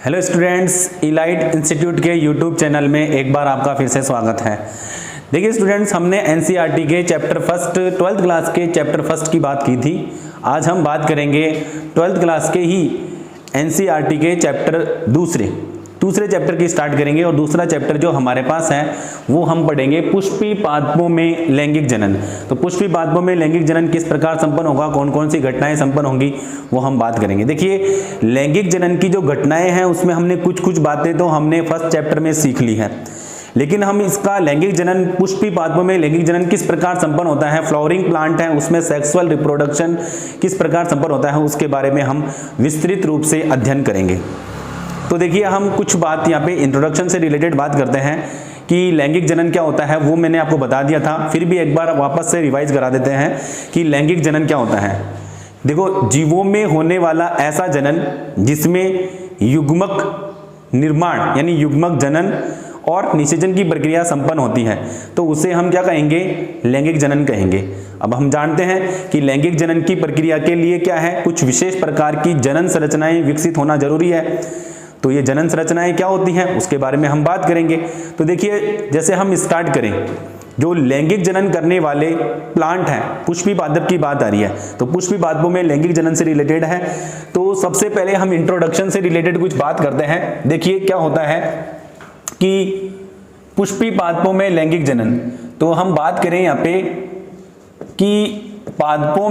Hello students, elite institute के YouTube channel में एक बार आपका फिर से स्वागत है। देखिए स्टूडेंट्स, हमने एनसीईआरटी के चैप्टर फर्स्ट 12th क्लास के चैप्टर फर्स्ट की बात की थी। आज हम बात करेंगे 12th क्लास के ही एनसीईआरटी के चैप्टर दूसरे चैप्टर की स्टार्ट करेंगे। और दूसरा चैप्टर जो हमारे पास है वो हम पढ़ेंगे पुष्पी पादपों में लैंगिक जनन। तो पुष्पी पादपों में लैंगिक जनन किस प्रकार संपन्न होगा, कौन कौन सी घटनाएं संपन्न होंगी, वो हम बात करेंगे। देखिए, लैंगिक जनन की जो घटनाएं हैं उसमें हमने कुछ बातें तो हमने फर्स्ट चैप्टर में सीख ली है, लेकिन हम इसका लैंगिक जनन, पुष्पी पादपों में लैंगिक जनन किस प्रकार संपन्न होता है, फ्लावरिंग प्लांट है उसमें सेक्सुअल रिप्रोडक्शन किस प्रकार संपन्न होता है, उसके बारे में हम विस्तृत रूप से अध्ययन करेंगे। तो देखिए, हम कुछ बात यहाँ पे इंट्रोडक्शन से रिलेटेड बात करते हैं कि लैंगिक जनन क्या होता है। वो मैंने आपको बता दिया था, फिर भी एक बार वापस से रिवाइज करा देते हैं कि लैंगिक जनन क्या होता है। देखो, जीवों में होने वाला ऐसा जनन जिसमें युग्मक निर्माण यानी युग्मक जनन और निषेचन की प्रक्रिया संपन्न होती है, तो उसे हम क्या कहेंगे, लैंगिक जनन कहेंगे। अब हम जानते हैं कि लैंगिक जनन की प्रक्रिया के लिए क्या है, कुछ विशेष प्रकार की जनन संरचनाएं विकसित होना जरूरी है। तो ये जनन संरचनाएं क्या होती हैं उसके बारे में हम बात करेंगे। तो देखिए, जैसे हम स्टार्ट करें, जो लैंगिक जनन करने वाले प्लांट हैं, पुष्पी पादप की बात आ रही है, तो पुष्पी पादपों में लैंगिक जनन से रिलेटेड है। तो सबसे पहले हम इंट्रोडक्शन से रिलेटेड कुछ बात करते हैं। देखिए क्या होता है कि पुष्पी पादपों में लैंगिक जनन, तो हम बात करें यहाँ पे कि पादपों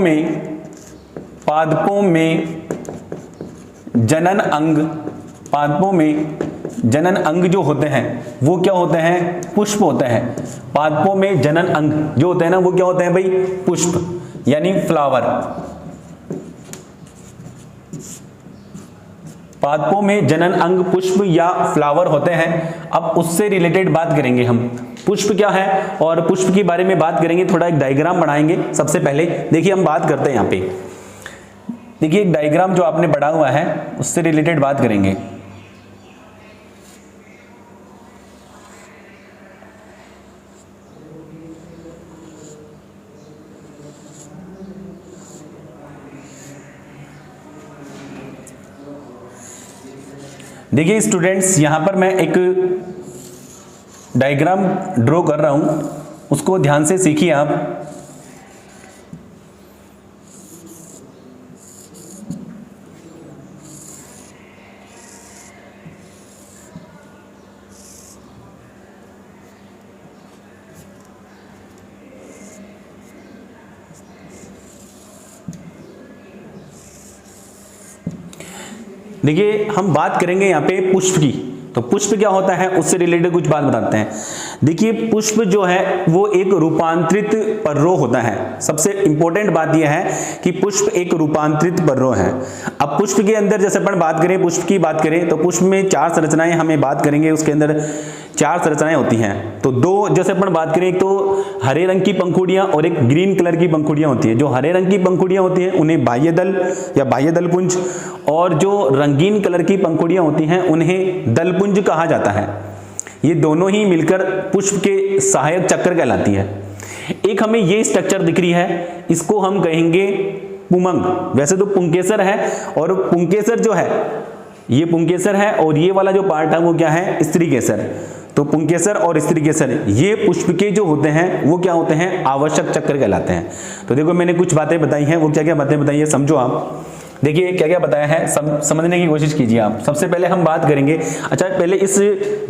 जनन अंग जो होते हैं वो क्या होते हैं, पुष्प होते हैं। पादपों में जनन अंग जो होते हैं ना, वो क्या होते हैं भाई, पुष्प यानी फ्लावर। पादपों में जनन अंग पुष्प या फ्लावर होते हैं। अब उससे रिलेटेड बात करेंगे हम, पुष्प क्या है और पुष्प के बारे में बात करेंगे। थोड़ा एक डायग्राम बनाएंगे। सबसे पहले देखिए, हम बात करते हैं यहाँ पे, देखिए एक डायग्राम जो आपने पढ़ा हुआ है उससे रिलेटेड बात करेंगे। देखिए स्टूडेंट्स, यहां पर मैं एक डायग्राम ड्रॉ कर रहा हूं, उसको ध्यान से सीखिए आप। देखिए, हम बात करेंगे यहाँ पे पुष्प की। तो पुष्प क्या होता है उससे रिलेटेड कुछ बात बताते हैं। देखिए, पुष्प जो है वो एक रूपांतरित पर्रो होता है। सबसे इंपॉर्टेंट बात यह है कि पुष्प एक रूपांतरित पर्रो है। अब पुष्प के अंदर जैसे अपन बात करें, पुष्प की बात करें तो पुष्प में 4 संरचनाएं हमें बात करेंगे। उसके अंदर 4 संरचनाएं होती हैं। तो 2 जैसे अपन बात करें, एक तो हरे रंग की पंखुड़ियां और एक ग्रीन कलर की पंखुड़ियां होती है। जो हरे रंग की पंखुड़ियां होती हैं उन्हें बाह्य दल या बाह्य दलपुंज, और जो रंगीन कलर की पंखुड़ियां होती हैं उन्हें दलपुंज कहा जाता है। ये दोनों ही मिलकर पुष्प के सहायक चक्र कहलाती है। एक हमें ये स्ट्रक्चर दिख रही है, इसको हम कहेंगे पुमंग। वैसे तो पुंकेसर है, और पुंकेसर जो है ये पुंकेसर है, और ये वाला जो पार्ट है वो क्या है, स्त्रीकेसर। तो पुंकेसर और स्त्रीकेसर ये पुष्प के जो होते हैं वो क्या होते हैं, आवश्यक चक्र कहलाते हैं। तो देखो, मैंने कुछ बातें बताई हैं, वो क्या क्या बातें बताई है समझो आप। देखिए क्या क्या बताया है, समझने की कोशिश कीजिए आप। सबसे पहले हम बात करेंगे, अच्छा पहले इस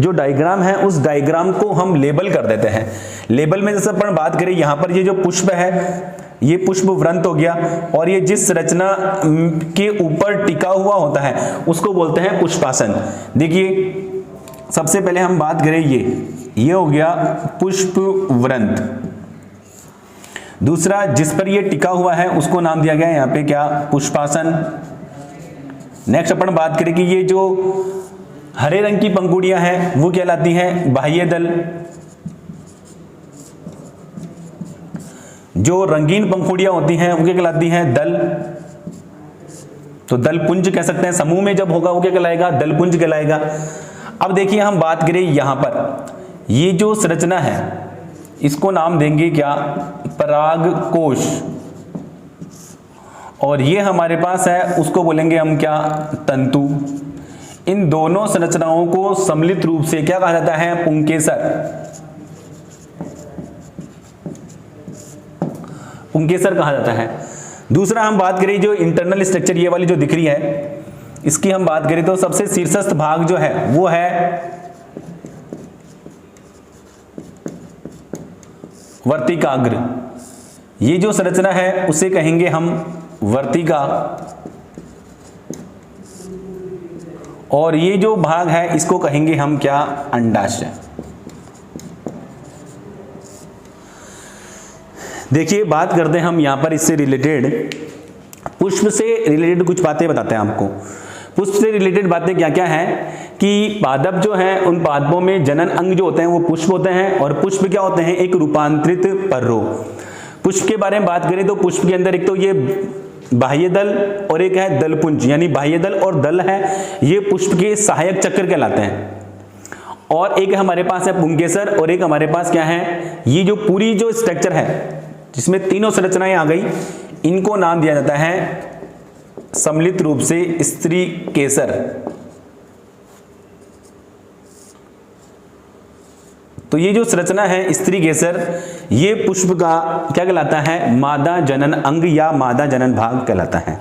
जो डायग्राम है उस डायग्राम को हम लेबल कर देते हैं। लेबल में जैसे अपन बात करें, यहाँ पर ये जो पुष्प है ये पुष्प वृंत हो गया, और ये जिस रचना के ऊपर टिका हुआ होता है उसको बोलते हैं पुष्पासन। देखिए सबसे पहले हम बात करें, ये हो गया पुष्प वृंत। दूसरा, जिस पर ये टिका हुआ है उसको नाम दिया गया है यहाँ पे क्या, पुष्पासन। नेक्स्ट अपन बात करें कि ये जो हरे रंग की पंखुड़ियां हैं वो कहलाती हैं बाह्य दल। जो रंगीन पंखुड़ियां होती हैं वो क्या कहलाती हैं, दल। तो दलपुंज कह सकते हैं, समूह में जब होगा वो क्या कहलाएगा, दलपुंज कहलाएगा। अब देखिए, हम बात करें यहां पर, ये जो संरचना है इसको नाम देंगे क्या, परागकोश। और ये हमारे पास है, उसको बोलेंगे हम क्या, तंतु। इन दोनों संरचनाओं को सम्मिलित रूप से क्या कहा जाता है? पुंकेसर। पुंकेसर कहा जाता है। दूसरा हम बात करें जो इंटरनल स्ट्रक्चर ये वाली जो दिख रही है, इसकी हम बात करें तो सबसे शीर्षस्थ भाग जो है वो है वर्तिकाग्र। ये जो संरचना है उसे कहेंगे हम वर्तिका, और ये जो भाग है इसको कहेंगे हम क्या? अंडाशय। देखिए बात करते हैं हम यहां पर इससे रिलेटेड, पुष्प से रिलेटेड कुछ बातें बताते हैं आपको। पुष्प से रिलेटेड बातें क्या क्या है कि पादप जो है, उन पादपों में जनन अंग जो होते हैं वो पुष्प होते हैं, और पुष्प क्या होते हैं? एक रूपांतरित पर्रो। पुष्प के बारे में बात करें तो पुष्प के अंदर एक तो ये बाह्य दल और एक है दलपुंज, यानी बाह्य दल और दल है ये पुष्प के सहायक चक्र कहलाते हैं। और एक हमारे पास है पुंकेसर, और एक हमारे पास क्या है? ये जो पूरी जो स्ट्रक्चर है जिसमें तीनों संरचनाएं आ गई, इनको नाम दिया जाता है सम्मिलित रूप से स्त्री केसर। तो ये जो संरचना है स्त्री केसर, ये पुष्प का क्या कहलाता है? मादा जनन अंग या मादा जनन भाग कहलाता है।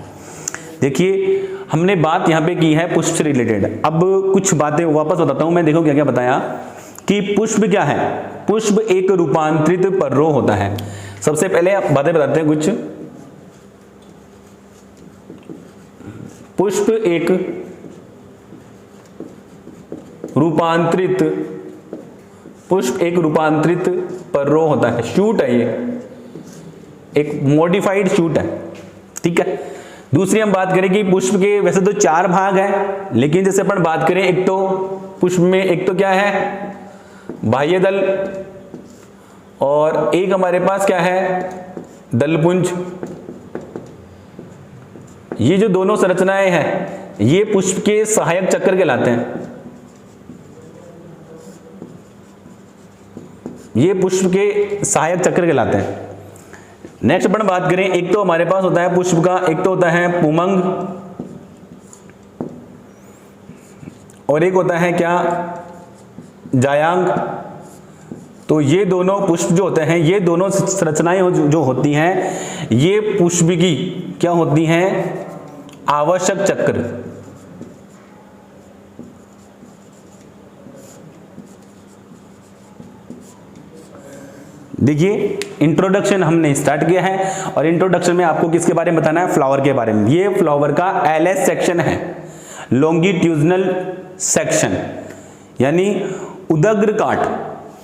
देखिए हमने बात यहां पे की है पुष्प से रिलेटेड। अब कुछ बातें वापस बताता हूं मैं। देखो क्या क्या बताया कि पुष्प क्या है? पुष्प एक रूपांतरित पर्रो होता है। सबसे पहले आप बातें बताते हैं कुछ। पुष्प एक रूपांतरित पर्रो होता है, शूट है, ये एक मॉडिफाइड शूट है, ठीक है। दूसरी हम बात करें कि पुष्प के वैसे तो 4 भाग हैं, लेकिन जैसे अपन बात करें एक तो पुष्प में एक तो क्या है? बाह्य दल, और एक हमारे पास क्या है? दलपुंज। ये जो दोनों संरचनाएं हैं ये पुष्प के सहायक चक्र कहलाते हैं। ये पुष्प के सहायक चक्र कहलाते हैं। नेक्स्ट अपन बात करें, एक तो हमारे पास होता है पुष्प का, एक तो होता है पुमंग, और एक होता है क्या? जायांग। तो ये दोनों पुष्प जो होते हैं, ये दोनों संरचनाएं जो होती हैं, ये पुष्प की क्या होती हैं? आवश्यक चक्र। देखिए इंट्रोडक्शन हमने स्टार्ट किया है, और इंट्रोडक्शन में आपको किसके बारे में बताना है? फ्लावर के बारे में। ये फ्लावर का एलएस सेक्शन है, लॉन्गिट्यूडनल सेक्शन, यानी उदग्र काट,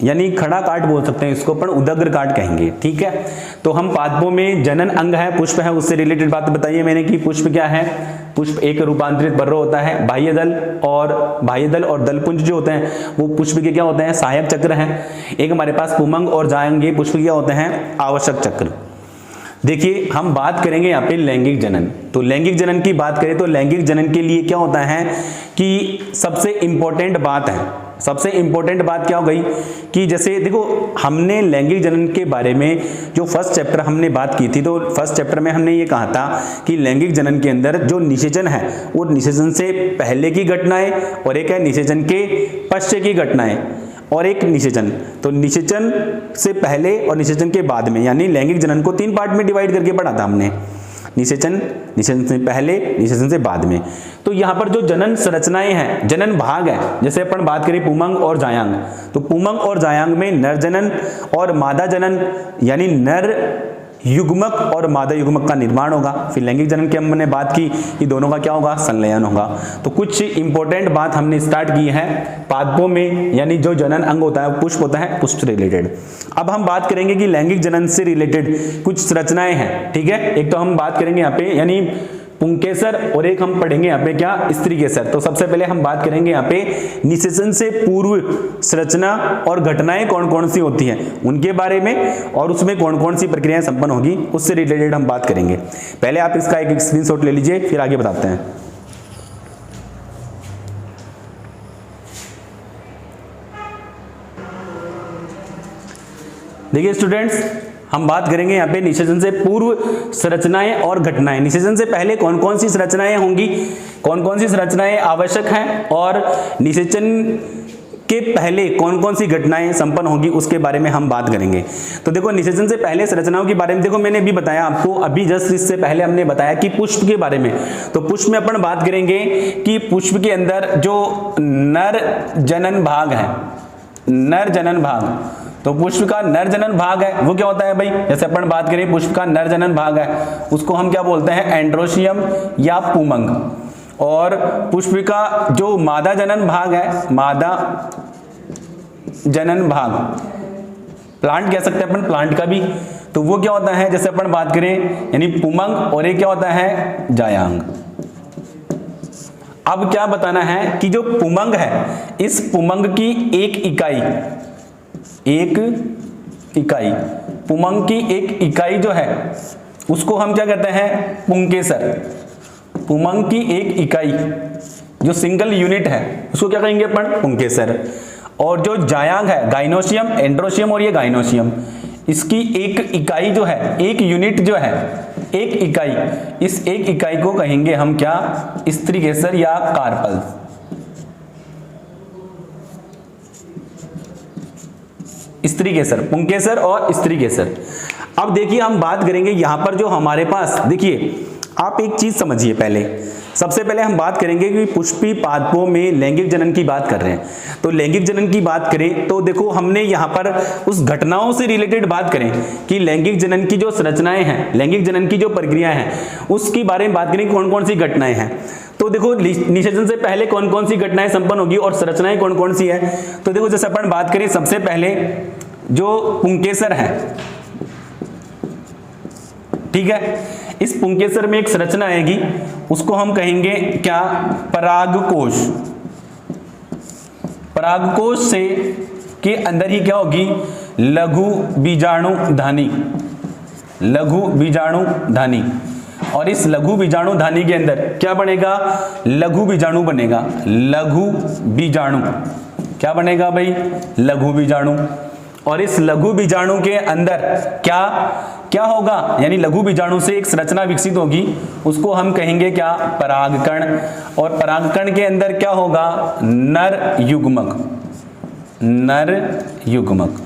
यानी खड़ा काट बोल सकते हैं इसको, पर उदग्र काट कहेंगे, ठीक है। तो हम पादपों में जनन अंग है, पुष्प है, उससे रिलेटेड बात बताइए मैंने कि पुष्प क्या है? पुष्प एक रूपांतरित पर्रो होता है। बाह्य दल और दलपुंज जो होते हैं वो पुष्प के क्या होते हैं? सहायक चक्र हैं। एक हमारे पास पुमंग और जायंग, ये पुष्प क्या होते हैं? आवश्यक चक्र। देखिए हम बात करेंगे यहाँ पे लैंगिक जनन। तो लैंगिक जनन की बात करें तो लैंगिक जनन के लिए क्या होता है कि सबसे इंपॉर्टेंट बात क्या हो गई कि जैसे देखो हमने लैंगिक जनन के बारे में जो फर्स्ट चैप्टर हमने बात की थी, तो फर्स्ट चैप्टर में हमने ये कहा था कि लैंगिक जनन के अंदर जो निषेचन है वो निषेचन से पहले की घटनाएं, और एक है निषेचन के पश्चात की घटनाएं, और एक निषेचन। तो निषेचन से पहले और निषेचन के बाद में, यानी लैंगिक जनन को 3 पार्ट में डिवाइड करके पढ़ा था हमने। निषेचन से पहले, निषेचन से बाद में। तो यहाँ पर जो जनन संरचनाएं हैं, जनन भाग है, जैसे अपन बात करें पुमंग और जायांग, तो पुमंग और जायांग में नर जनन और मादा जनन, यानी नर युग्मक और मादा युग्मक का निर्माण होगा। फिर लैंगिक जनन की हमने बात की कि दोनों का क्या होगा? संलयन होगा। तो कुछ इंपॉर्टेंट बात हमने स्टार्ट की है पादपों में, यानी जो जनन अंग होता है पुष्प होता है, पुष्प से रिलेटेड। अब हम बात करेंगे कि लैंगिक जनन से रिलेटेड कुछ संरचनाएं हैं, ठीक है। एक तो हम बात करेंगे यहाँ पे यानी पुंकेसर, और एक हम पढ़ेंगे यहाँ पे क्या? स्त्री केसर। तो सबसे पहले हम बात करेंगे यहाँ पे निषेचन से पूर्व संरचना और घटनाएं कौन कौन सी होती हैं उनके बारे में, और उसमें कौन कौन सी प्रक्रियाएं संपन्न होगी उससे रिलेटेड हम बात करेंगे। पहले आप इसका एक स्क्रीनशॉट ले लीजिए, फिर आगे बताते हैं। देखिए स्टूडेंट्स, हम बात करेंगे यहाँ पे निषेचन से पूर्व संरचनाएं और घटनाएं। निषेचन से पहले कौन कौन सी संरचनाएं होंगी, कौन कौन सी संरचनाएं आवश्यक हैं और निषेचन के पहले कौन कौन सी घटनाएं संपन्न होगी उसके बारे में हम बात करेंगे। तो देखो निषेचन से पहले संरचनाओं के बारे में देखो मैंने भी बताया आपको, अभी जस्ट इससे पहले हमने बताया कि पुष्प के बारे में। तो पुष्प में अपन बात करेंगे कि पुष्प के अंदर जो नर जनन भाग है, नर जनन भाग, तो पुष्प का नर जनन भाग है वो क्या होता है भाई, जैसे अपन बात करें पुष्प का नर जनन भाग है उसको हम क्या बोलते हैं, एंड्रोशियम या पुमंग। और पुष्प का जो मादा जनन भाग है, मादा जनन भाग, प्लांट कह सकते हैं अपन प्लांट का भी, तो वो क्या होता है, जैसे अपन बात करें यानी पुमंग, और ये क्या होता है, जायांग। अब क्या बताना है कि जो पुमंग है इस पुमंग की एक इकाई पुमंग की एक इकाई जो है उसको हम क्या कहते हैं, पुंकेसर। पुमंग की एक इकाई जो सिंगल यूनिट है उसको क्या कहेंगे अपन, पुंकेसर। और जो जायांग है, गाइनोशियम, एंड्रोशियम और ये गाइनोशियम, इसकी एक इकाई जो है, एक यूनिट जो है, एक इकाई, इस एक इकाई को कहेंगे हम क्या, स्त्रीकेसर या कार्पल। स्त्रीकेसर, पुंकेसर और स्त्रीकेसर। अब देखिए हम बात करेंगे यहां पर जो हमारे पास, देखिए आप एक चीज समझिए, पहले सबसे पहले हम बात करेंगे कि पुष्पी पादपों में लैंगिक जनन की बात कर रहे हैं। तो लैंगिक जनन की बात करें तो देखो हमने यहाँ पर उस घटनाओं से रिलेटेड बात करें कि लैंगिक जनन की जो संरचनाएं हैं, लैंगिक जनन की जो प्रक्रियाएं हैं उसकी बारे में बात करें, कौन कौन सी घटनाएं हैं। तो देखो निषेचन से पहले कौन कौन सी घटनाएं संपन्न होगी और संरचनाएं कौन कौन सी है। तो देखो जैसे अपन बात करें सबसे पहले जो पुंकेसर है, ठीक है, इस पुंकेसर में एक संरचना आएगी उसको हम कहेंगे क्या, परागकोश। परागकोश से के अंदर ही क्या होगी, लघु बीजाणुधानी, लघु बीजाणुधानी। और इस लघु बीजाणुधानी के अंदर क्या बनेगा, लघु बीजाणु बनेगा, लघु बीजाणु। क्या बनेगा भाई, लघु बीजाणु। और इस लघु बीजाणु के अंदर क्या क्या होगा, यानी लघु बीजाणु से एक संरचना विकसित होगी उसको हम कहेंगे क्या, परागकण। और परागकण के अंदर क्या होगा, नर युग्मक, नर युग्मक।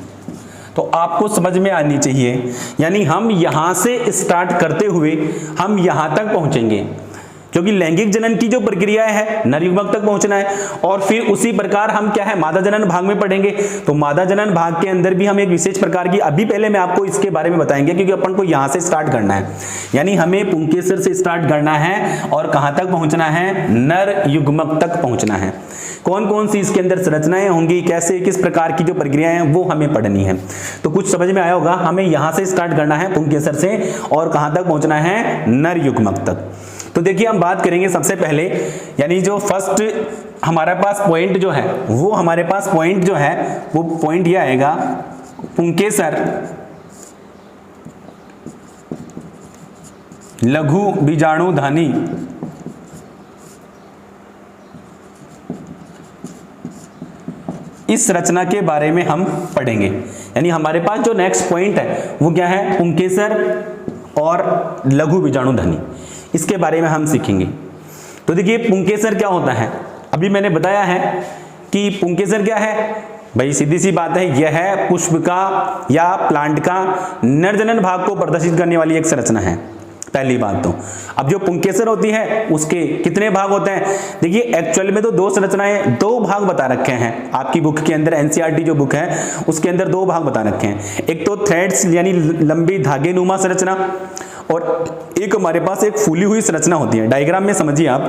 तो आपको समझ में आनी चाहिए, यानी हम यहां से स्टार्ट करते हुए हम यहां तक पहुंचेंगे क्योंकि लैंगिक जनन की जो प्रक्रियाएं है नर युग्मक तक पहुंचना है। और फिर उसी प्रकार हम क्या है, मादा जनन भाग में पढ़ेंगे। तो मादा जनन भाग के अंदर भी हम एक विशेष प्रकार की, अभी पहले मैं आपको इसके बारे में बताएंगे क्योंकि अपन को यहां से स्टार्ट करना है, यानी हमें पुंकेसर से स्टार्ट करना है और कहां तक पहुंचना है, नर युग्मक तक पहुंचना है। कौन कौन सी इसके अंदर संरचनाएं होंगी, कैसे किस प्रकार की जो प्रक्रियाएं हैं वो हमें पढ़नी है। तो कुछ समझ में आया होगा, हमें यहां से स्टार्ट करना है पुंकेसर से और कहां तक पहुंचना है, नर युग्मक तक। तो देखिए हम बात करेंगे सबसे पहले, यानी जो फर्स्ट हमारे पास पॉइंट जो है वो हमारे पास पॉइंट जो है वो पॉइंट ये आएगा, पुंकेसर लघु बीजाणुधानी। इस रचना के बारे में हम पढ़ेंगे, यानी हमारे पास जो नेक्स्ट पॉइंट है वो क्या है, पुंकेसर और लघु बीजाणुधानी, इसके बारे में हम सीखेंगे। तो देखिए पुंकेसर क्या होता है, अभी मैंने बताया है कि पुंकेसर क्या है भाई, सीधी सी बात है, यह है पुष्प का या प्लांट का नरजनन भाग को प्रदर्शित करने वाली एक संरचना है, पहली बात। तो अब जो पुंकेसर होती है उसके कितने भाग होते हैं, देखिए एक्चुअल में तो दो संरचनाएं, दो भाग बता रखे हैं आपकी बुक के अंदर, एनसीईआरटी जो बुक है उसके अंदर दो भाग बता रखे हैं। एक तो थ्रेड्स यानी लंबी धागे नुमा संरचना, और एक हमारे पास एक फूली हुई संरचना होती है। डायग्राम में समझिए आप,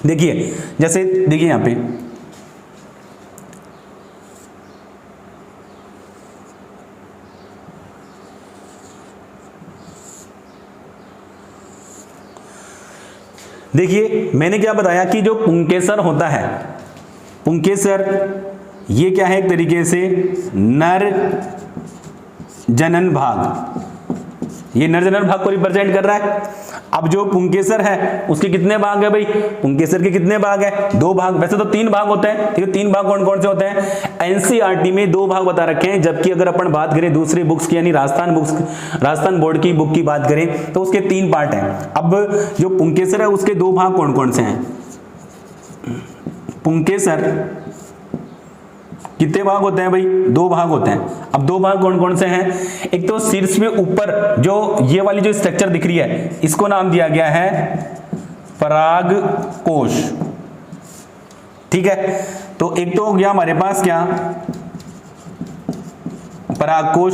देखिए जैसे देखिए यहां पे देखिए मैंने क्या बताया कि जो पुंकेसर होता है, पुंकेसर ये क्या है, एक तरीके से नर जनन भाग, ये नर जनन भाग को रिप्रेजेंट कर रहा है। अब जो पुंकेसर है उसके कितने भाग है भाई, पुंकेसर के कितने भाग है, 2 भाग, वैसे तो 3 भाग होते हैं, ठीक है, 3 भाग कौन कौन से होते हैं, एनसीईआरटी में 2 भाग बता रखे हैं, जबकि अगर अपन बात करें दूसरी बुक्स की यानी राजस्थान बोर्ड की बुक की बात करें तो उसके 3 पार्ट हैं। अब जो पुंकेसर है उसके 2 भाग कौन कौन से हैं, पुंकेसर कितने भाग होते हैं भाई, 2 भाग होते हैं। अब 2 भाग कौन कौन से हैं, एक तो शीर्ष में ऊपर जो ये वाली जो स्ट्रक्चर दिख रही है इसको नाम दिया गया है परागकोश, ठीक है। तो एक तो हो गया हमारे पास क्या, परागकोश,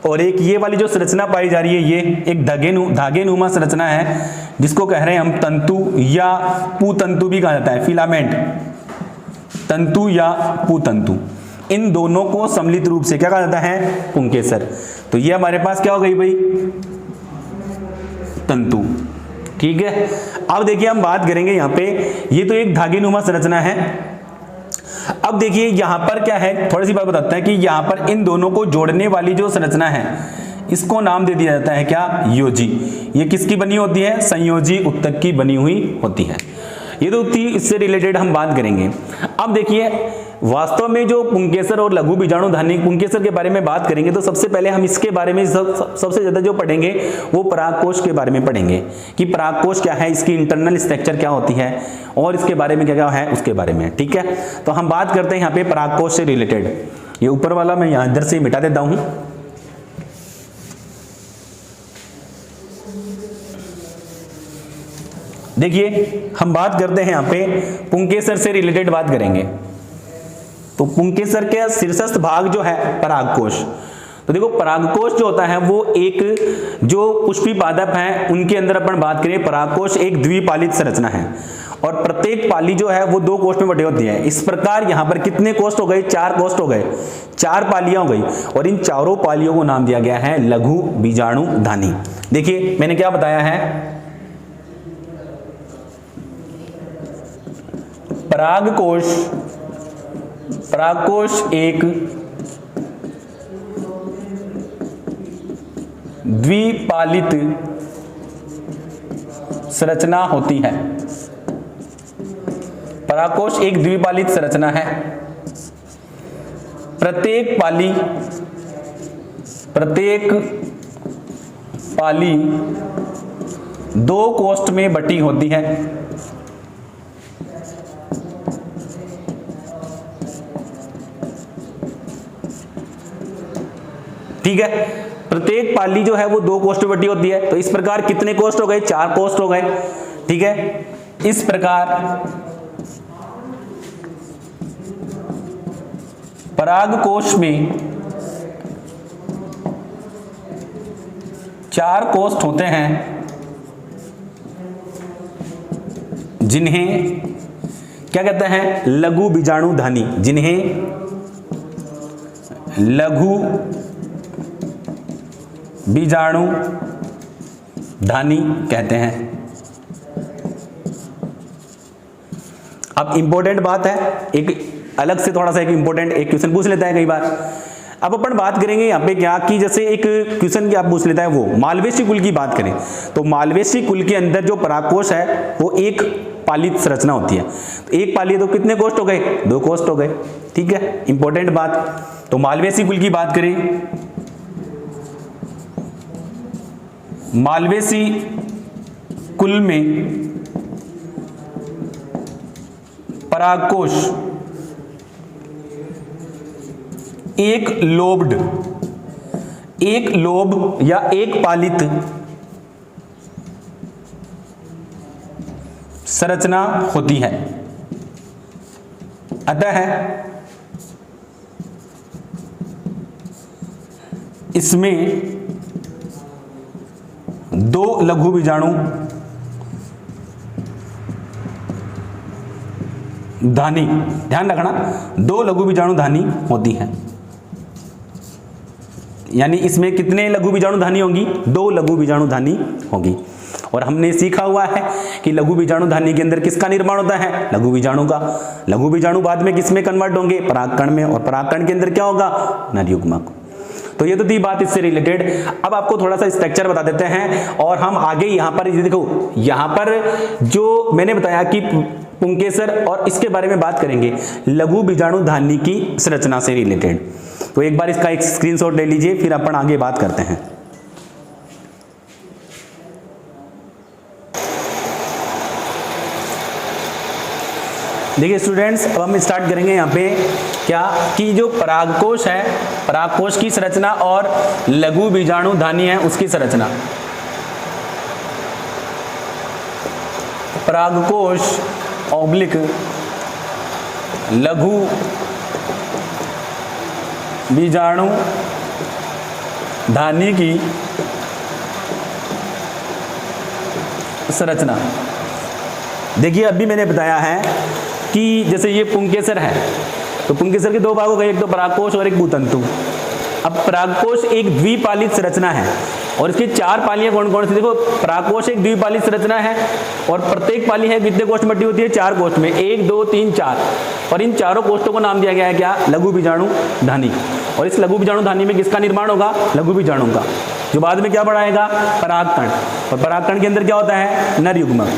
और एक ये वाली जो संरचना पाई जा रही है ये एक धागेनुमा संरचना है जिसको कह रहे हैं हम तंतु या पुतंतु भी कहा जाता है, फिलामेंट, तंतु या पुतंतु। इन दोनों को सम्मिलित रूप से क्या कहा जाता है, पुंकेसर। तो ये हमारे पास क्या हो गई भाई, तंतु, ठीक है। अब देखिए हम बात करेंगे यहाँ पे, ये तो एक धागेनुमा संरचना है। अब देखिए यहां पर क्या है, थोड़ी सी बात बताते हैं कि यहां पर इन दोनों को जोड़ने वाली जो संरचना है इसको नाम दे दिया जाता है क्या, योजी। ये किसकी बनी होती है, संयोजी उत्तक की बनी हुई होती है। ये तो थी, इससे रिलेटेड हम बात करेंगे। अब देखिए वास्तव में जो पुंकेसर और लघु बीजाणुधानी, पुंकेसर के बारे में बात करेंगे तो सबसे पहले हम इसके बारे में सबसे ज्यादा जो पढ़ेंगे वो परागकोश के बारे में पढ़ेंगे कि परागकोश क्या है, इसकी इंटरनल स्ट्रक्चर क्या होती है और इसके बारे में क्या क्या है उसके बारे में, ठीक है। तो हम बात करते हैं यहाँ पे परागकोश से रिलेटेड। ये ऊपर वाला मैं यहाँ इधर से मिटा देता हूं। देखिए हम बात करते हैं यहाँ पे पुंकेसर से रिलेटेड बात करेंगे। तो पुंकेसर के शीर्षस्थ भाग जो है परागकोश, तो देखो परागकोश जो होता है वो एक जो पुष्पी पादप है उनके अंदर अपन बात करें, परागकोश एक द्विपालित संरचना है और प्रत्येक पाली जो है वो 2 कोष्ठ में बटी होती है। इस प्रकार यहाँ पर कितने कोष्ठ हो गए, 4 कोष्ठ हो गए, 4 पालियां हो गई और इन चारों पालियों को नाम दिया गया है लघु बीजाणुधानी। देखिए मैंने क्या बताया है, परागकोश एक द्विपालित संरचना होती है। परागकोश एक द्विपालित संरचना है। प्रत्येक पाली 2 कोष्ठ में बटी होती है। ठीक है, प्रत्येक पाली जो है वो 2 कोष्ठ में बटी होती है। तो इस प्रकार कितने कोष्ठ हो गए, 4 कोष्ठ हो गए, ठीक है। इस प्रकार परागकोश में 4 कोष्ठ होते हैं जिन्हें क्या कहते हैं, लघु बीजाणुधानी, जिन्हें लघु बीजाणुधानी कहते हैं। अब इंपॉर्टेंट बात है, एक अलग से थोड़ा सा एक इंपॉर्टेंट एक क्वेश्चन पूछ लेता है कई बार। अब अपन बात करेंगे यहाँ पे क्या कि जैसे एक क्वेश्चन की आप पूछ लेता है वो मालवेसी कुल की बात करें तो मालवेसी कुल के अंदर जो परागकोश है वो एक पालित संरचना होती है। तो एक पाली है तो कितने कोष्ठ हो गए, 2 कोष्ठ हो गए, ठीक है, इंपॉर्टेंट बात। तो मालवेसी कुल की बात करें, मालवेसी कुल में परागकोश एक लोब्ड या एक पालित संरचना होती है। अतः इसमें 2 लघु बीजाणु धानी, ध्यान रखना 2 लघु बीजाणुधानी होती है। यानी इसमें कितने लघु बीजाणुधानी होंगी, 2 लघु बीजाणुधानी होगी। और हमने सीखा हुआ है कि लघु बीजाणुधानी के अंदर किसका निर्माण होता है, लघु बीजाणु का। लघु बीजाणु बाद में किस में कन्वर्ट होंगे, परागकण में, और परागकण के अंदर क्या होगा, नर युग्मक। तो ये तो थी बात इससे रिलेटेड। अब आपको थोड़ा सा स्ट्रक्चर बता देते हैं और हम आगे यहाँ पर देखो, यहाँ पर जो मैंने बताया कि पुंकेसर और इसके बारे में बात करेंगे, लघु बीजाणु धानी की संरचना से रिलेटेड। तो एक बार इसका एक स्क्रीनशॉट ले लीजिए, फिर अपन आगे बात करते हैं। देखिए स्टूडेंट्स, अब हम स्टार्ट करेंगे यहाँ पे क्या कि जो परागकोश है, परागकोश की संरचना और लघु बीजाणु धानी है उसकी संरचना। परागकोश ऑब्लिक लघु बीजाणु धानी की संरचना। देखिए अभी मैंने बताया है कि जैसे ये पुंकेसर है, तो पुंकेसर के दो भाग हो गए, एक तो परागकोश और एक भूतंतु। अब परागकोश एक द्विपालित संरचना है और इसकी चार पालियां कौन कौन सी, देखो परागकोश एक द्विपालित संरचना है और प्रत्येक पाली है कितने कोष्ठ में बटी होती है, 4 कोष्ठ में, 1 2 3 4, और इन चारों कोष्ठों को नाम दिया गया है क्या, लघु बीजाणु धानी। और इस लघु बीजाणु धानी में किसका निर्माण होगा, लघु बीजाणु का, जो बाद में क्या बढ़ाएगा, परागकण। और परागकण के अंदर क्या होता है, नर युग्मक।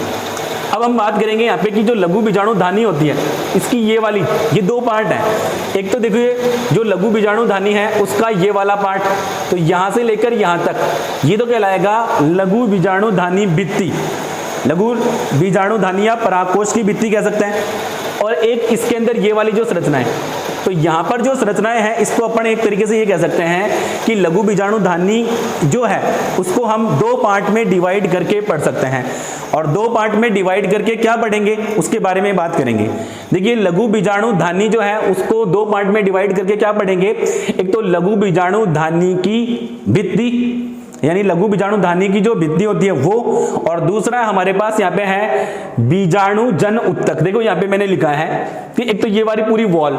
अब हम बात करेंगे यहाँ पे कि जो लघु बीजाणु धानी होती है, इसकी ये वाली, ये दो पार्ट है। एक तो देखिए जो लघु बीजाणु धानी है उसका ये वाला पार्ट, तो यहाँ से लेकर यहाँ तक ये तो कहलाएगा लघु बीजाणु धानी भित्ति, लघु बीजाणु धानी या परागकोश की भित्ति कह सकते हैं। और एक इसके अंदर ये वाली जो संरचना है, तो यहाँ पर जो संरचनाएं हैं इसको अपन एक तरीके से ये कह सकते हैं कि लघु बीजाणु धानी जो है उसको हम दो पार्ट में डिवाइड करके पढ़ सकते हैं। और दो पार्ट में डिवाइड करके क्या पढ़ेंगे उसके बारे में बात करेंगे। देखिए लघु बीजाणु धानी जो है उसको दो पार्ट में डिवाइड करके क्या पढ़ेंगे, एक तो लघु बीजाणु धानी की भित्ति, यानी लघु बीजाणु धानी की जो भित्ति होती है वो, और दूसरा हमारे पास यहाँ पे है बीजाणु जन उत्तक। देखो यहाँ पे मैंने लिखा है कि एक तो ये वाली पूरी वॉल,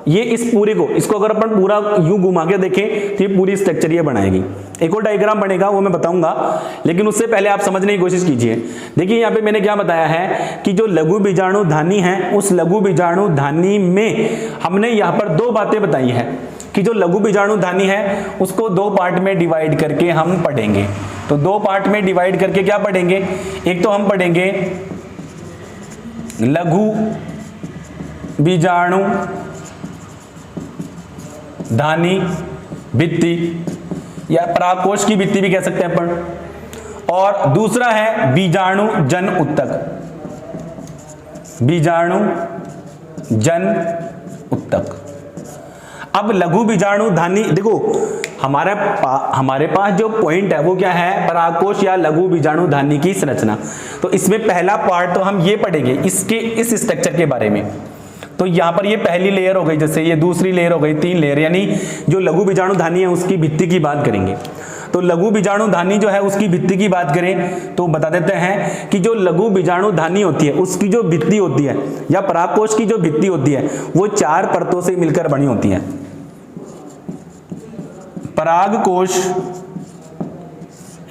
ये इस पूरे को, इसको अगर अपन पूरा यूं घुमा के देखें तो ये पूरी स्ट्रक्चर ये बनाएगी। एक और डायग्राम बनेगा वो मैं बताऊंगा, लेकिन उससे पहले आप समझने की कोशिश कीजिए। देखिए यहाँ पे मैंने क्या बताया है कि जो लघु बीजाणु धानी है उस लघु बीजाणु धानी में हमने यहाँ पर दो बातें बताई है कि जो लघु बीजाणु धानी है उसको दो पार्ट में डिवाइड करके हम पढ़ेंगे। तो दो पार्ट में डिवाइड करके क्या पढ़ेंगे, एक तो हम पढ़ेंगे लघु बीजाणु धानी भित्ति या परागकोश की भित्ति भी कह सकते हैं अपन, और दूसरा है बीजाणु जन उत्तक, बीजाणु जन उत्तक। अब लघु बीजाणु धानी, देखो हमारे पास जो पॉइंट है वो क्या है, परागकोश या लघु बीजाणु धानी की संरचना। तो इसमें पहला पार्ट तो हम ये पढ़ेंगे इसके इस स्ट्रक्चर के बारे में। तो यहाँ पर ये पहली लेयर हो गई, जैसे ये दूसरी लेयर हो गई, 3 लेयर, यानी जो लघु बीजाणु धानी है उसकी भित्ति की बात करेंगे। तो लघु बीजाणु धानी जो है उसकी भित्ति की बात करें तो बता देते हैं कि जो लघु बीजाणु धानी होती है उसकी जो भित्ति होती है या परागकोश की जो भित्ति होती है वो 4 परतों से मिलकर बनी होती है। परागकोश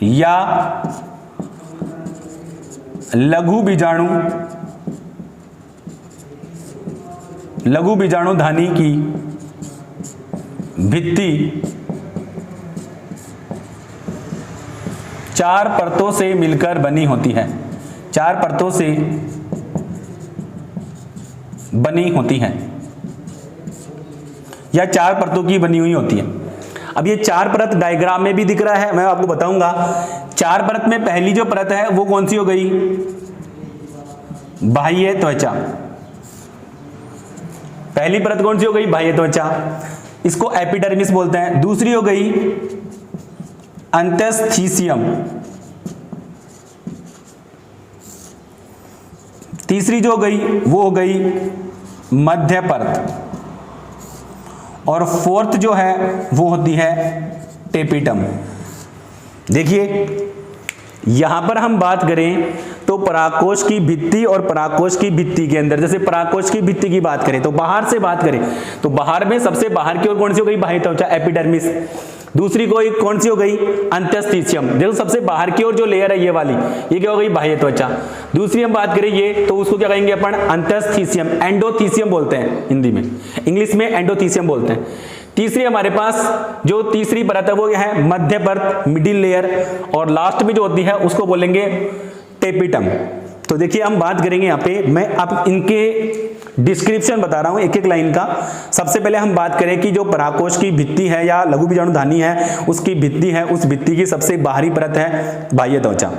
या लघु बीजाणु धानी की भित्ति 4 परतों से मिलकर बनी होती है, 4 परतों से बनी होती है या 4 परतों की बनी हुई होती है। अब ये 4 परत डायग्राम में भी दिख रहा है, मैं आपको बताऊंगा। 4 परत में पहली जो परत है वो कौन सी हो गई, बाह्य त्वचा। पहली परत कौन सी हो गई, बाह्य त्वचा, इसको एपिडर्मिस बोलते हैं। दूसरी हो गई अंतस्थीसियम, तीसरी जो हो गई वो हो गई मध्य परत, और फोर्थ जो है वो होती है टेपिटम। देखिए यहां पर हम बात करें तो परागकोश की भित्ति और परागकोश की भित्ति के अंदर, जैसे परागकोश की भित्ति की बात करें तो बाहर से बात करें तो बाहर में सबसे बाहर की ओर कौन सी हो गई, बाह्य त्वचा एपिडर्मिस। दूसरी कोई कौन सी हो गई, अंतस्थीसियम। देखो सबसे बाहर की ओर जो लेयर है ये वाली, ये क्या हो गई, बाह्य त्वचा। दूसरी हम बात करें ये तो उसको क्या कहेंगे अपन, अंतस्थीसियम, एंडोथीसियम बोलते हैं हिंदी में, इंग्लिश में एंडोथीसियम बोलते हैं। तीसरी हमारे पास जो तीसरी परत है वो है मध्य परत, मिडिल लेयर, और लास्ट में जो होती है उसको बोलेंगे टेपिटम। तो देखिए हम बात करेंगे यहाँ पे, मैं अब इनके डिस्क्रिप्शन बता रहा हूं एक एक लाइन का। सबसे पहले हम बात करें कि जो परागकोश की भित्ति है या लघु बीजाणुधानी है उसकी भित्ति है, उस भित्ति की सबसे बाहरी परत है बाह्य त्वचा।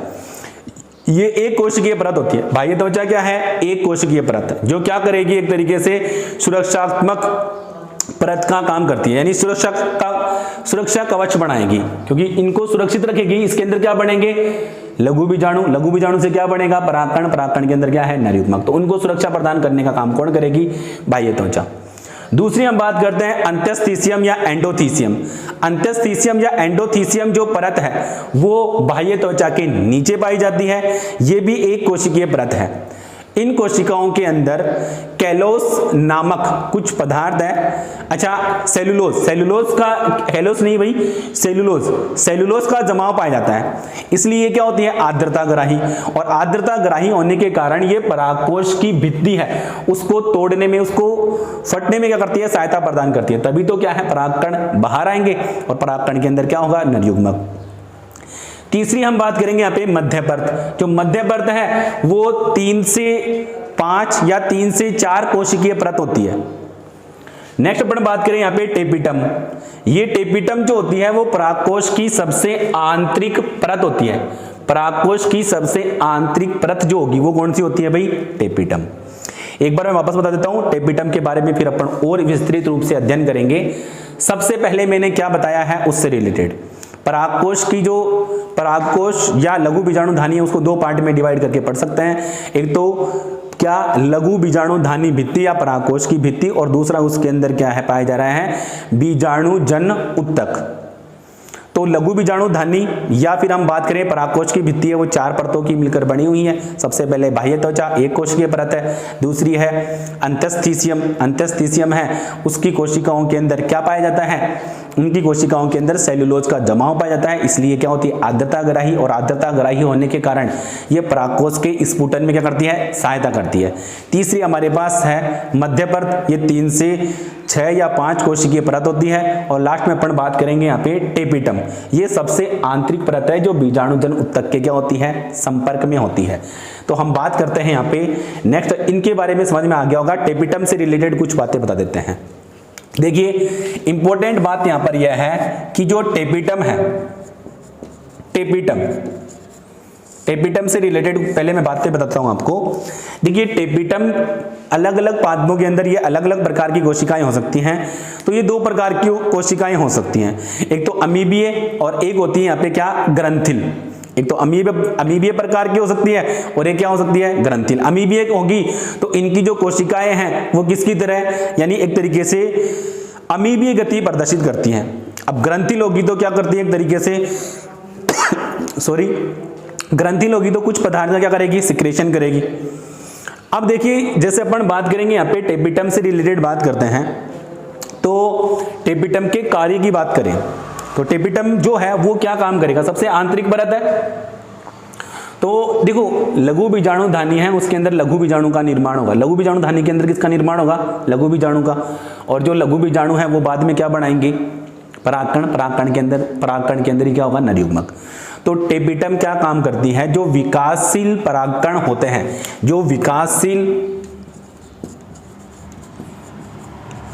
ये एक कोशिकीय परत होती है। बाह्य त्वचा क्या है? एक कोशिकीय परत, जो क्या करेगी, एक तरीके से सुरक्षात्मक परत का काम करती है, यानी सुरक्षा कवच बनाएगी, क्योंकि इनको सुरक्षित रखेगी। इसके अंदर क्या बनेंगे? लघु बीजाणु, लघु बीजाणु से क्या बनेगा? परागकण, परागकण के अंदर क्या है? नर युग्मक। तो उनको सुरक्षा प्रदान करने का काम कौन करेगी? बाह्य त्वचा। दूसरी हम बात करते हैं अंत्यस्थीसियम या एंडोथीसियम। अंत्यस्थीसियम या एंडोथीसियम जो परत है वो बाह्य त्वचा के नीचे पाई जाती है। ये भी एक कोशिकीय परत है। इन कोशिकाओं के अंदर कैलोस नामक कुछ पदार्थ है। अच्छा, सेलुलोज का, कैलोस नहीं भाई, सेलुलोज का जमाव पाया जाता है। इसलिए ये क्या होती है? आर्द्रता ग्राही। और आर्द्रता ग्राही होने के कारण ये परागकोश की भित्ति है उसको तोड़ने में, उसको फटने में क्या करती है? सहायता प्रदान करती है। तभी तो क्या है? परागकण बाहर आएंगे और परागकण के अंदर क्या होगा? नर युग्मक। तीसरी हम बात करेंगे यहाँ पे मध्य परत। जो मध्य परत है वो 3 से 5 या 3 से 4 कोशिकीय परत होती है। नेक्स्ट अपन बात करें यहाँ पे टेपिटम। ये टेपिटम जो होती है वो परागकोश की सबसे आंतरिक परत होती है। परागकोश की सबसे आंतरिक परत जो होगी वो कौन सी होती है भाई? टेपिटम। एक बार मैं वापस बता देता हूं टेपिटम के बारे में, फिर अपन और विस्तृत रूप से अध्ययन करेंगे। सबसे पहले मैंने क्या बताया है उससे रिलेटेड, परागकोश की जो परागकोश या लघु बीजाणुधानी है उसको 2 पार्ट में डिवाइड करके पढ़ सकते हैं। एक तो क्या लघु बीजाणुधानी भित्ति या परागकोश की भित्ति, और दूसरा उसके अंदर क्या है पाया जा रहा है? बीजाणुजन उत्तक। तो लघु बीजाणुधानी या फिर हम बात करें परागकोश की भित्ति है वो 4 परतों की मिलकर बनी हुई है। सबसे पहले बाह्य त्वचा, एक कोशिकीय परत है। दूसरी है अंत्यस्थीसियम। अंत्यस्थीसियम है उसकी कोशिकाओं के अंदर क्या पाया जाता है? उनकी कोशिकाओं के अंदर सेलुलोज का जमाव पाया जाता है। इसलिए क्या होती है? आर्द्रता ग्राही, और आर्द्रता ग्राही होने के कारण ये परागकोश के स्फुटन में क्या करती है? सहायता करती है। तीसरी हमारे पास है मध्य परत। ये 3 से 6 या 5 कोशिकीय परत होती है। और लास्ट में अपन बात करेंगे यहाँ पे टेपिटम। ये सबसे आंतरिक परत है जो बीजाणुजन उत्तक के क्या होती है? संपर्क में होती है। तो हम बात करते हैं यहाँ पे नेक्स्ट, इनके बारे में समझ में आ गया होगा। टेपिटम से रिलेटेड कुछ बातें बता देते हैं। देखिए इंपॉर्टेंट बात यहां पर यह है कि जो टेपिटम है, टेपिटम से रिलेटेड पहले मैं बातें बताता हूं आपको। देखिए टेपिटम अलग अलग पादपों के अंदर ये अलग अलग प्रकार की कोशिकाएं हो सकती हैं। तो ये 2 प्रकार की कोशिकाएं हो सकती हैं, एक तो अमीबीय और एक होती है यहाँ पे क्या? ग्रंथिल। एक तो अमीबीय प्रकार की हो सकती है और एक क्या हो सकती है? ग्रंथिल। अमीबीय होगी तो इनकी जो कोशिकाएं हैं वो किसकी तरह, यानी एक तरीके से अमीबीय गति प्रदर्शित करती हैं। अब ग्रंथिल होगी तो क्या करती है? एक तरीके से ग्रंथिल होगी तो कुछ पदार्थ क्या करेगी? सिक्रेशन करेगी। अब देखिए जैसे अपन बात करेंगे यहाँ पे टेपिटम से रिलेटेड बात करते हैं, तो टेपिटम के कार्य की बात करें तो टेपिटम जो है वो क्या काम करेगा? सबसे आंतरिक परत है। तो देखो लघु बीजाणुधानी है उसके अंदर लघु बीजाणु का निर्माण होगा। लघु बीजाणुधानी के अंदर किसका निर्माण होगा? लघु बीजाणु का। और जो लघु बीजाणु है वो बाद में क्या बनाएंगे? परागकण। परागकण के अंदर ही क्या होगा? नर युग्मक। तो टेपिटम क्या काम करती है? जो विकासशील परागकण होते हैं, जो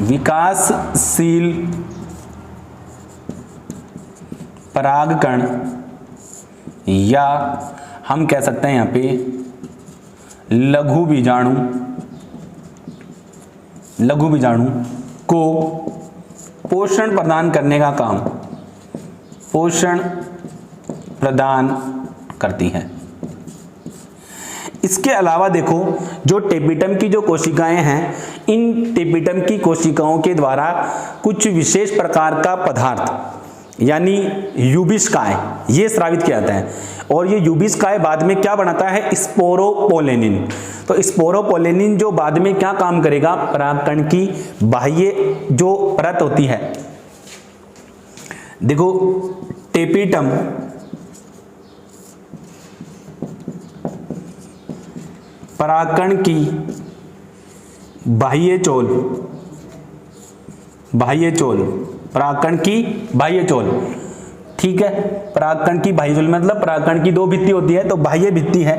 विकासशील परागकण, या हम कह सकते हैं यहां पे लघु बीजाणु को पोषण प्रदान करने का काम, पोषण प्रदान करती है। इसके अलावा देखो जो टेपिटम की जो कोशिकाएं हैं, इन टेपिटम की कोशिकाओं के द्वारा कुछ विशेष प्रकार का पदार्थ यानी यूबिस्काय ये स्रावित किया जाता है। और ये यूबिस्काय बाद में क्या बनाता है? स्पोरोपोलेनिन। तो स्पोरोपोलेनिन जो बाद में क्या काम करेगा? परागकण की बाह्य जो परत होती है, देखो टेपिटम परागकण की बाह्य चोल परागकण की बाह्य चोल, ठीक है। परागकण की बाह्य चोल मतलब परागकण की दो भित्ति होती है, तो बाह्य भित्ति है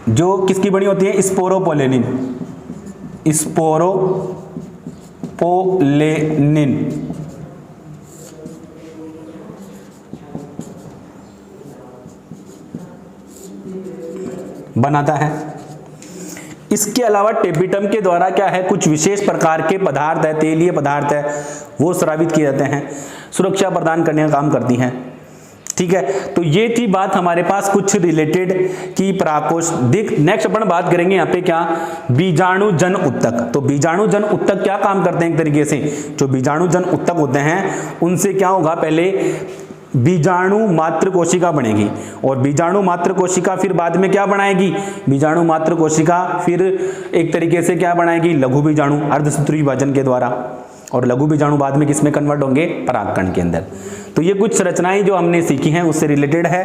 जो किसकी बनी होती है, स्पोरोपोलेनिन, स्पोरोपोलेनिन। बनाता है। इसके अलावा टेपिटम के द्वारा क्या है, कुछ विशेष प्रकार के पदार्थ है, तेलीय पदार्थ है, वो स्रावित किए जाते हैं, सुरक्षा प्रदान करने का काम करती हैं, ठीक है। तो ये थी बात हमारे पास कुछ रिलेटेड की परागकोश। नेक्स्ट अपन बात करेंगे यहाँ पे क्या, बीजाणु जन उत्तक। तो बीजाणु जन उत्तक क्या काम करते हैं, एक तरीके से जो बीजाणु जन उत्तक होते हैं उनसे क्या होगा, पहले बीजाणु मात्र कोशिका बनेगी, और बीजाणु मात्र कोशिका फिर बाद में क्या बनाएगी, बीजाणु मात्र कोशिका फिर एक तरीके से क्या बनाएगी, लघु बीजाणु अर्धसूत्री विभाजन के द्वारा, और लघु बीजाणु बाद में किसमें कन्वर्ट होंगे, परागकण के अंदर। तो ये कुछ संरचनाएं जो हमने सीखी हैं उससे रिलेटेड है।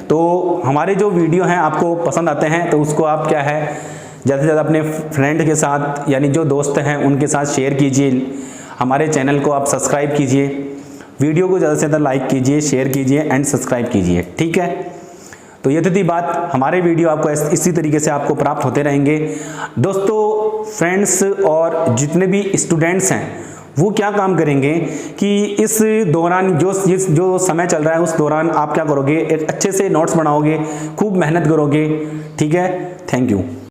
तो हमारे जो वीडियो हैं आपको पसंद आते हैं तो उसको आप क्या है ज़्यादा से ज़्यादा अपने फ्रेंड के साथ, यानी जो दोस्त हैं उनके साथ शेयर कीजिए। हमारे चैनल को आप सब्सक्राइब कीजिए, वीडियो को ज़्यादा से ज़्यादा लाइक कीजिए, शेयर कीजिए एंड सब्सक्राइब कीजिए, ठीक है। तो ये थी बात, हमारे वीडियो आपको इसी तरीके से आपको प्राप्त होते रहेंगे। दोस्तों, फ्रेंड्स और जितने भी स्टूडेंट्स हैं वो क्या काम करेंगे कि इस दौरान जो समय चल रहा है उस दौरान आप क्या करोगे, एक अच्छे से नोट्स बनाओगे, खूब मेहनत करोगे, ठीक है। Thank you.